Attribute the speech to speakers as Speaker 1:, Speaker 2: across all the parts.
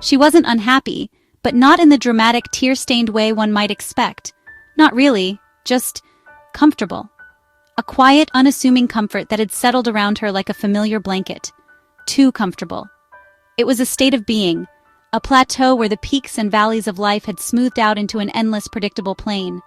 Speaker 1: She wasn't unhappy, but not in the dramatic tear-stained way one might expect. Not really, just comfortable. A quiet, unassuming comfort that had settled around her like a familiar blanket. Too comfortable. It was a state of being, a plateau where the peaks and valleys of life had smoothed out into an endless, predictable plain.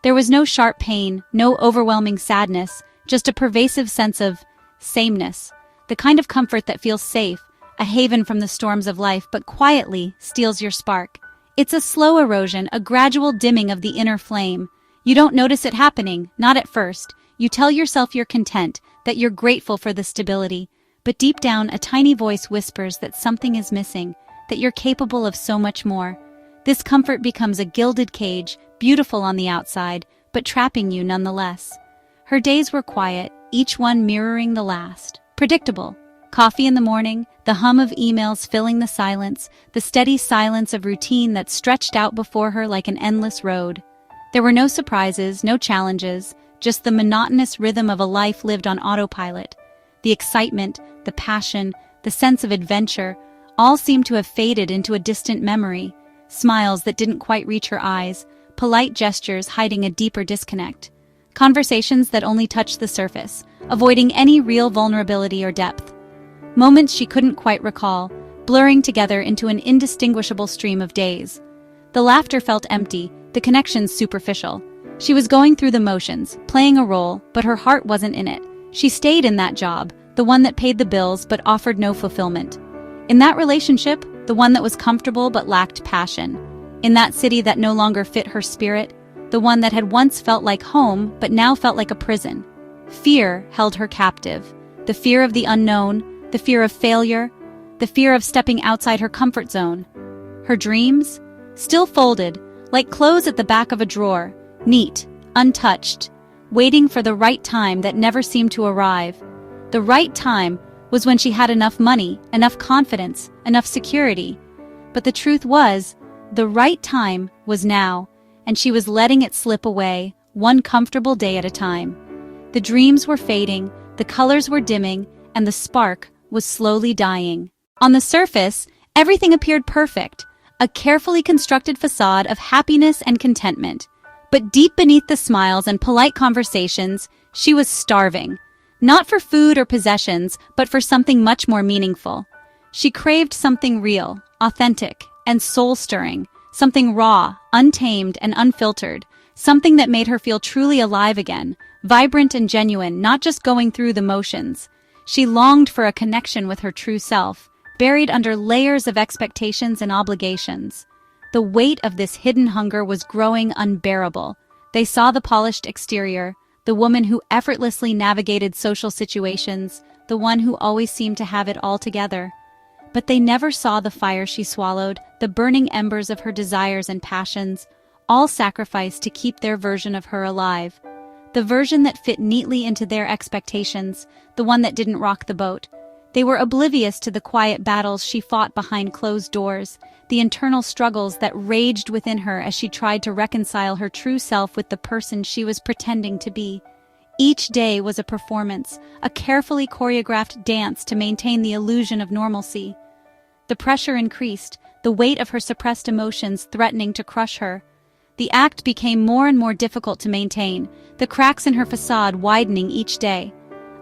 Speaker 1: There was no sharp pain, no overwhelming sadness, just a pervasive sense of sameness, the kind of comfort that feels safe, a haven from the storms of life, but quietly steals your spark. It's a slow erosion, a gradual dimming of the inner flame. You don't notice it happening, not at first. You tell yourself you're content, that you're grateful for the stability, but deep down a tiny voice whispers that something is missing, that you're capable of so much more. This comfort becomes a gilded cage, beautiful on the outside, but trapping you nonetheless. Her days were quiet, each one mirroring the last. Predictable. Coffee in the morning, the hum of emails filling the silence, the steady silence of routine that stretched out before her like an endless road. There were no surprises, no challenges, just the monotonous rhythm of a life lived on autopilot. The excitement, the passion, the sense of adventure, all seemed to have faded into a distant memory. Smiles that didn't quite reach her eyes, polite gestures hiding a deeper disconnect. Conversations that only touched the surface, avoiding any real vulnerability or depth. Moments she couldn't quite recall, blurring together into an indistinguishable stream of days. The laughter felt empty, the connections superficial. She was going through the motions, playing a role, but her heart wasn't in it. She stayed in that job, the one that paid the bills but offered no fulfillment. In that relationship, the one that was comfortable but lacked passion. In that city that no longer fit her spirit, the one that had once felt like home but now felt like a prison. Fear held her captive. The fear of the unknown, the fear of failure, the fear of stepping outside her comfort zone. Her dreams? Still folded, like clothes at the back of a drawer, neat, untouched, waiting for the right time that never seemed to arrive. The right time was when she had enough money, enough confidence, enough security. But the truth was, the right time was now, and she was letting it slip away, one comfortable day at a time. The dreams were fading, the colors were dimming, and the spark was slowly dying. On the surface, everything appeared perfect, a carefully constructed facade of happiness and contentment. But deep beneath the smiles and polite conversations, she was starving. Not for food or possessions, but for something much more meaningful. She craved something real, authentic, and soul-stirring, something raw, untamed, and unfiltered, something that made her feel truly alive again, vibrant and genuine, not just going through the motions. She longed for a connection with her true self, buried under layers of expectations and obligations. The weight of this hidden hunger was growing unbearable. They saw the polished exterior, the woman who effortlessly navigated social situations, the one who always seemed to have it all together. But they never saw the fire she swallowed, the burning embers of her desires and passions, all sacrificed to keep their version of her alive. The version that fit neatly into their expectations, the one that didn't rock the boat. They were oblivious to the quiet battles she fought behind closed doors, the internal struggles that raged within her as she tried to reconcile her true self with the person she was pretending to be. Each day was a performance, a carefully choreographed dance to maintain the illusion of normalcy. The pressure increased, the weight of her suppressed emotions threatening to crush her. The act became more and more difficult to maintain, the cracks in her facade widening each day.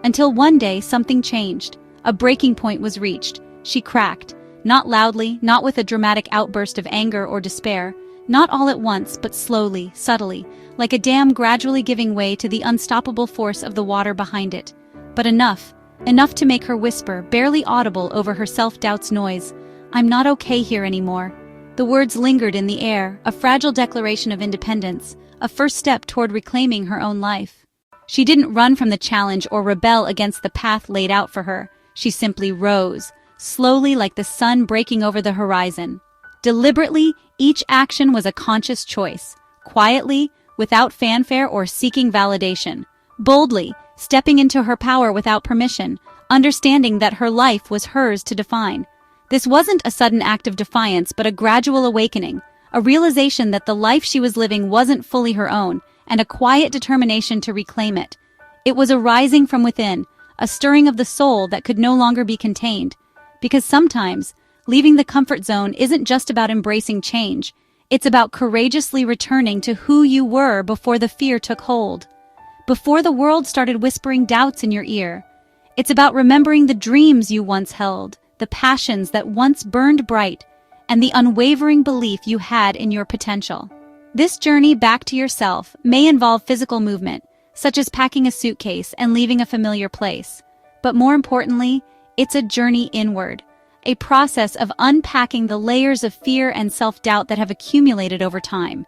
Speaker 1: Until one day something changed. A breaking point was reached. She cracked, not loudly, not with a dramatic outburst of anger or despair, not all at once, but slowly, subtly, like a dam gradually giving way to the unstoppable force of the water behind it. But enough to make her whisper, barely audible over her self-doubt's noise, "I'm not okay here anymore." The words lingered in the air, a fragile declaration of independence, a first step toward reclaiming her own life. She didn't run from the challenge or rebel against the path laid out for her. She simply rose, slowly like the sun breaking over the horizon. Deliberately, each action was a conscious choice. Quietly, without fanfare or seeking validation. Boldly, stepping into her power without permission, understanding that her life was hers to define. This wasn't a sudden act of defiance, but a gradual awakening, a realization that the life she was living wasn't fully her own, and a quiet determination to reclaim it. It was a rising from within, a stirring of the soul that could no longer be contained. Because sometimes, leaving the comfort zone isn't just about embracing change. It's about courageously returning to who you were before the fear took hold. Before the world started whispering doubts in your ear. It's about remembering the dreams you once held, the passions that once burned bright, and the unwavering belief you had in your potential. This journey back to yourself may involve physical movement, such as packing a suitcase and leaving a familiar place. But more importantly, it's a journey inward, a process of unpacking the layers of fear and self-doubt that have accumulated over time.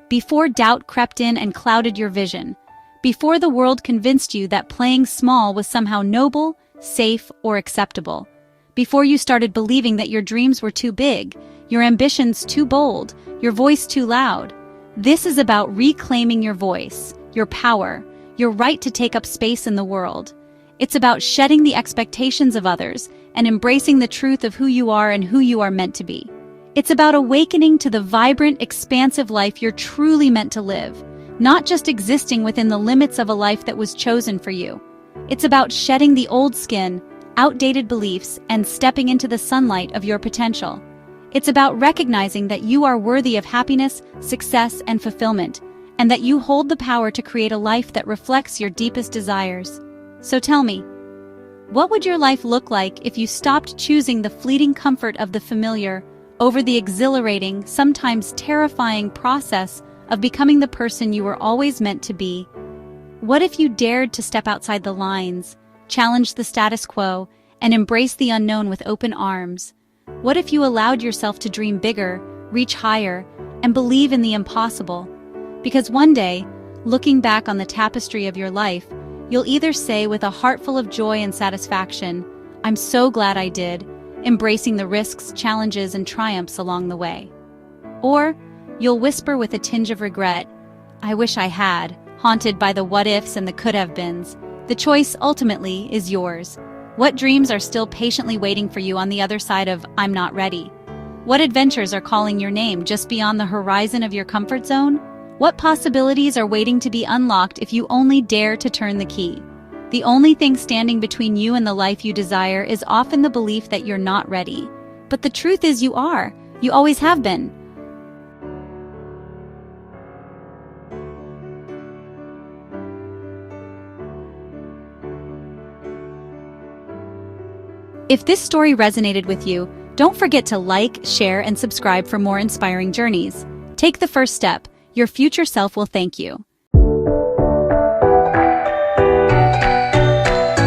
Speaker 1: Before doubt crept in and clouded your vision, before the world convinced you that playing small was somehow noble, safe, or acceptable, before you started believing that your dreams were too big, your ambitions too bold, your voice too loud. This is about reclaiming your voice, your power, your right to take up space in the world. It's about shedding the expectations of others and embracing the truth of who you are and who you are meant to be. It's about awakening to the vibrant, expansive life you're truly meant to live, not just existing within the limits of a life that was chosen for you. It's about shedding the old skin, outdated beliefs, and stepping into the sunlight of your potential. It's about recognizing that you are worthy of happiness, success, and fulfillment, and that you hold the power to create a life that reflects your deepest desires. So tell me, what would your life look like if you stopped choosing the fleeting comfort of the familiar over the exhilarating, sometimes terrifying process of becoming the person you were always meant to be? What if you dared to step outside the lines, challenge the status quo, and embrace the unknown with open arms? What if you allowed yourself to dream bigger, reach higher, and believe in the impossible? Because one day, looking back on the tapestry of your life, you'll either say with a heart full of joy and satisfaction, "I'm so glad I did," embracing the risks, challenges, and triumphs along the way. Or you'll whisper with a tinge of regret, "I wish I had," haunted by the what-ifs and the could-have-beens. The choice ultimately is yours. What dreams are still patiently waiting for you on the other side of "I'm not ready"? What adventures are calling your name just beyond the horizon of your comfort zone? What possibilities are waiting to be unlocked if you only dare to turn the key? The only thing standing between you and the life you desire is often the belief that you're not ready. But the truth is you are. You always have been. If this story resonated with you, don't forget to like, share, and subscribe for more inspiring journeys. Take the first step. Your future self will thank you.